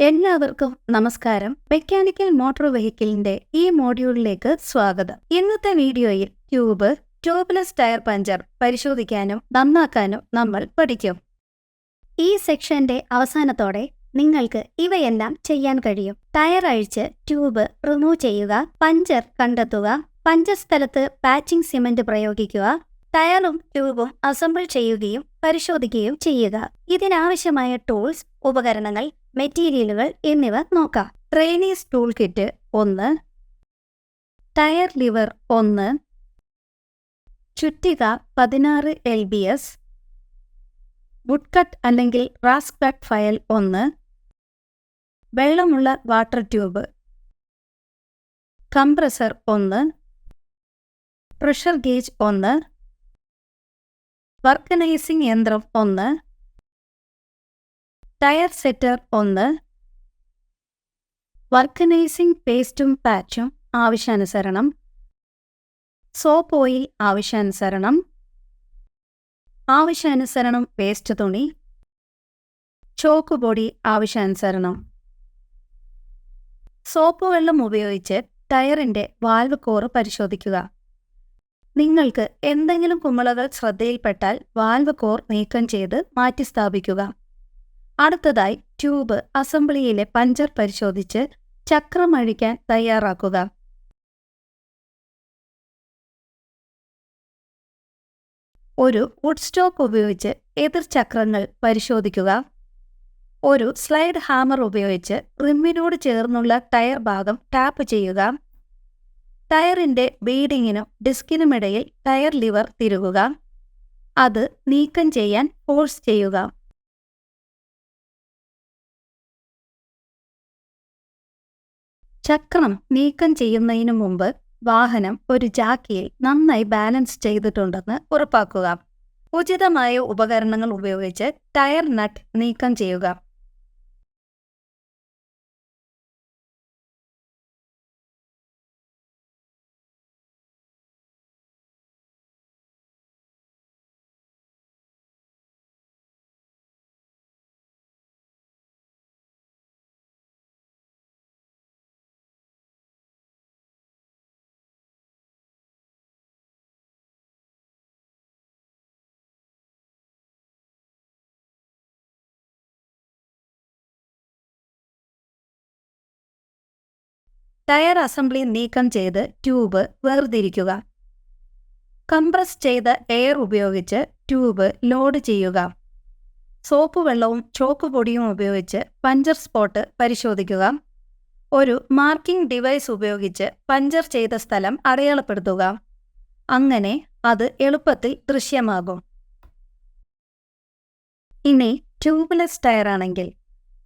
എല്ലാവർക്കും നമസ്കാരം. Mechanical motor വെഹിക്കിളിന്റെ ഈ മോഡ്യൂളിലേക്ക് സ്വാഗതം. ഇന്നത്തെ വീഡിയോയിൽ ട്യൂബ്ലെസ് ടയർ പഞ്ചർ പരിശോധിക്കാനും നന്നാക്കാനും നമ്മൾ പഠിക്കും. ഈ സെക്ഷന്റെ അവസാനത്തോടെ നിങ്ങൾക്ക് ഇവയെല്ലാം ചെയ്യാൻ കഴിയും. ടയർ അഴിച്ച് ട്യൂബ് റിമൂവ് ചെയ്യുക, പഞ്ചർ കണ്ടെത്തുക, പഞ്ചർ സ്ഥലത്ത് പാച്ചിങ് സിമന്റ് പ്രയോഗിക്കുക, ടയറും ട്യൂബും അസംബിൾ ചെയ്യുകയും പരിശോധിക്കുകയും ചെയ്യുക. ഇതിനാവശ്യമായ ടൂൾസ്, ഉപകരണങ്ങൾ, മെറ്റീരിയലുകൾ എന്നിവ നോക്കാം. Trainees tool kit 1, tyre lever 1, ചുറ്റിക 16 LBS, വുഡ് കട്ട് അല്ലെങ്കിൽ റാസ് കട്ട് ഫയൽ 1, വെള്ളമുള്ള water tube, compressor 1, pressure gauge 1, vulcanising യന്ത്രം 1, ടയർ സെറ്റർ 1, വർക്കനൈസിംഗ് പേസ്റ്റും പാച്ചും ആവശ്യാനുസരണം, സോപ്പ് ഓയിൽ ആവശ്യാനുസരണം പേസ്റ്റ് തുണി, ചോക്ക് പൊടി ആവശ്യാനുസരണം. സോപ്പ് വെള്ളം ഉപയോഗിച്ച് ടയറിന്റെ വാൽവ് കോർ പരിശോധിക്കുക. നിങ്ങൾക്ക് എന്തെങ്കിലും കുമിളകൾ ശ്രദ്ധയിൽപ്പെട്ടാൽ വാൽവ് കോർ നീക്കം ചെയ്ത് മാറ്റി സ്ഥാപിക്കുക. അടുത്തതായി ട്യൂബ് അസംബ്ലിയിലെ പഞ്ചർ പരിശോധിച്ച് ചക്രം അഴിക്കാൻ തയ്യാറാക്കുക. ഒരു വുഡ് സ്റ്റോക്ക് ഉപയോഗിച്ച് എതിർ ചക്രങ്ങൾ പരിശോധിക്കുക. ഒരു സ്ലൈഡ് ഹാമർ ഉപയോഗിച്ച് റിമ്മിനോട് ചേർന്നുള്ള ടയർ ഭാഗം ടാപ്പ് ചെയ്യുക. ടയറിന്റെ ബീഡിങ്ങിനും ഡിസ്കിനുമിടയിൽ ടയർ ലിവർ തിരുകുക. അത് നീക്കം ചെയ്യാൻ ഫോഴ്സ് ചെയ്യുക. ചക്രം നീക്കം ചെയ്യുന്നതിനു മുമ്പ് വാഹനം ഒരു ജാക്കിയിൽ നന്നായി ബാലൻസ് ചെയ്തിട്ടുണ്ടെന്ന് ഉറപ്പാക്കുക. ഉചിതമായ ഉപകരണങ്ങൾ ഉപയോഗിച്ച് ടയർ നട്ട് നീക്കം ചെയ്യുക. ടയർ അസംബ്ലി നീക്കം ചെയ്ത് ട്യൂബ് വേർതിരിക്കുക. കംപ്രസ് ചെയ്ത എയർ ഉപയോഗിച്ച് ട്യൂബ് ലോഡ് ചെയ്യുക. സോപ്പ് വെള്ളവും ചോക്ക് പൊടിയും ഉപയോഗിച്ച് പഞ്ചർ സ്പോട്ട് പരിശോധിക്കുക. ഒരു മാർക്കിംഗ് ഡിവൈസ് ഉപയോഗിച്ച് പഞ്ചർ ചെയ്ത സ്ഥലം അടയാളപ്പെടുത്തുക. അങ്ങനെ അത് എളുപ്പത്തിൽ ദൃശ്യമാകും. ഇനി ട്യൂബ്ലെസ് ടയറാണെങ്കിൽ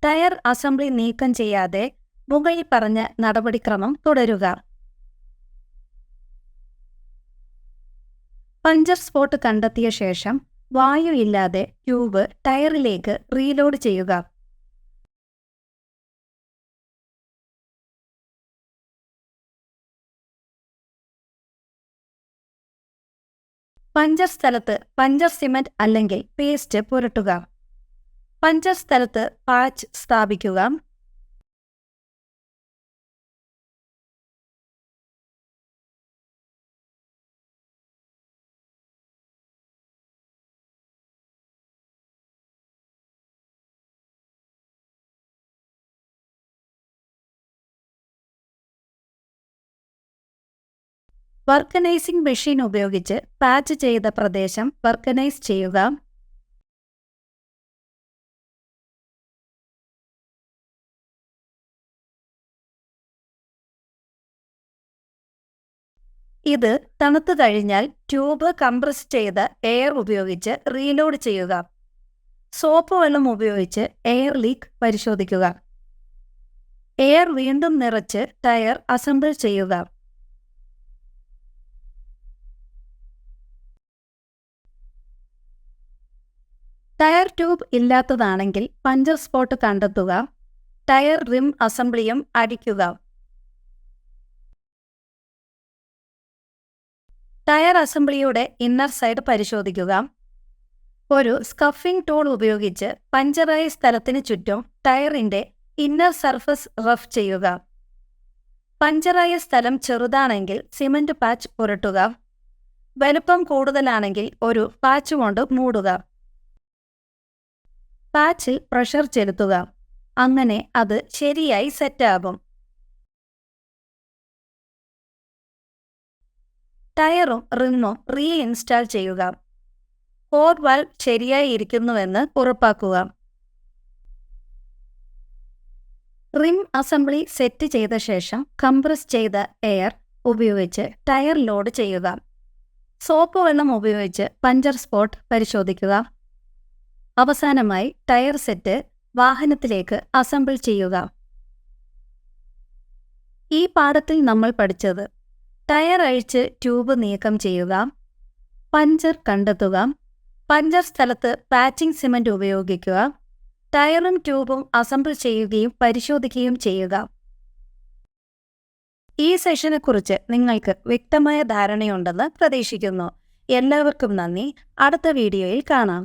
ടയർ അസംബ്ലി നീക്കം ചെയ്യാതെ മുകളിൽ പറഞ്ഞ നടപടിക്രമം തുടരുക. പഞ്ചർ സ്പോട്ട് കണ്ടെത്തിയ ശേഷം വായു ഇല്ലാതെ ട്യൂബ് ടയറിലേക്ക് റീലോഡ് ചെയ്യുക. പഞ്ചർ സ്ഥലത്ത് പഞ്ചർ സിമന്റ് അല്ലെങ്കിൽ പേസ്റ്റ് പുരട്ടുക. പഞ്ചർ സ്ഥലത്ത് പാച്ച് സ്ഥാപിക്കുക. വർക്കനൈസിംഗ് മെഷീൻ ഉപയോഗിച്ച് പാച്ച് ചെയ്ത പ്രദേശം വർക്കനൈസ് ചെയ്യുക. ഇത് തണുത്തു കഴിഞ്ഞാൽ ട്യൂബ് കംപ്രസ് ചെയ്ത എയർ ഉപയോഗിച്ച് റീലോഡ് ചെയ്യുക. സോപ്പ് വെള്ളം ഉപയോഗിച്ച് എയർ ലീക്ക് പരിശോധിക്കുക. എയർ വീണ്ടും നിറച്ച് ടയർ അസംബിൾ ചെയ്യുക. ടയർ ട്യൂബ് ഇല്ലാത്തതാണെങ്കിൽ പഞ്ചർ സ്പോട്ട് കണ്ടെത്തുക. ടയർ റിം അസംബ്ലിയും അടിക്കുക. ടയർ അസംബ്ലിയുടെ ഇന്നർ സൈഡ് പരിശോധിക്കുക. ഒരു സ്കഫിംഗ് ടൂൾ ഉപയോഗിച്ച് പഞ്ചറായ സ്ഥലത്തിന് ചുറ്റും ടയറിന്റെ ഇന്നർ സർഫസ് റഫ് ചെയ്യുക. പഞ്ചറായ സ്ഥലം ചെറുതാണെങ്കിൽ സിമന്റ് പാച്ച് പുരട്ടുക. വലുപ്പം കൂടുതലാണെങ്കിൽ ഒരു പാച്ച് കൊണ്ട് മൂടുക. പാച്ചിൽ പ്രഷർ ചെലുത്തുക. അങ്ങനെ അത് ശരിയായി സെറ്റാകും. ടയറും റിമ്മും റീഇൻസ്റ്റാൾ ചെയ്യുക. കോർ വാൽവ് ശരിയായി ഇരിക്കുന്നുവെന്ന് ഉറപ്പാക്കുക. റിം അസംബ്ലി സെറ്റ് ചെയ്ത ശേഷം കംപ്രസ് ചെയ്ത എയർ ഉപയോഗിച്ച് ടയർ ലോഡ് ചെയ്യുക. സോപ്പ് വെള്ളം ഉപയോഗിച്ച് പഞ്ചർ സ്പോട്ട് പരിശോധിക്കുക. അവസാനമായി ടയർ സെറ്റ് വാഹനത്തിലേക്ക് അസംബിൾ ചെയ്യുക. ഈ പാഠത്തിൽ നമ്മൾ പഠിച്ചത്: ടയർ അഴിച്ച് ട്യൂബ് നീക്കം ചെയ്യുക, പഞ്ചർ കണ്ടെത്തുക, പഞ്ചർ സ്ഥലത്ത് പാച്ചിംഗ് സിമന്റ് ഉപയോഗിക്കുക, ടയറും ട്യൂബും അസംബിൾ ചെയ്യുകയും പരിശോധിക്കുകയും ചെയ്യുക. ഈ സെഷനെക്കുറിച്ച് നിങ്ങൾക്ക് വ്യക്തമായ ധാരണയുണ്ടെന്ന് പ്രതീക്ഷിക്കുന്നു. എല്ലാവർക്കും നന്ദി. അടുത്ത വീഡിയോയിൽ കാണാം.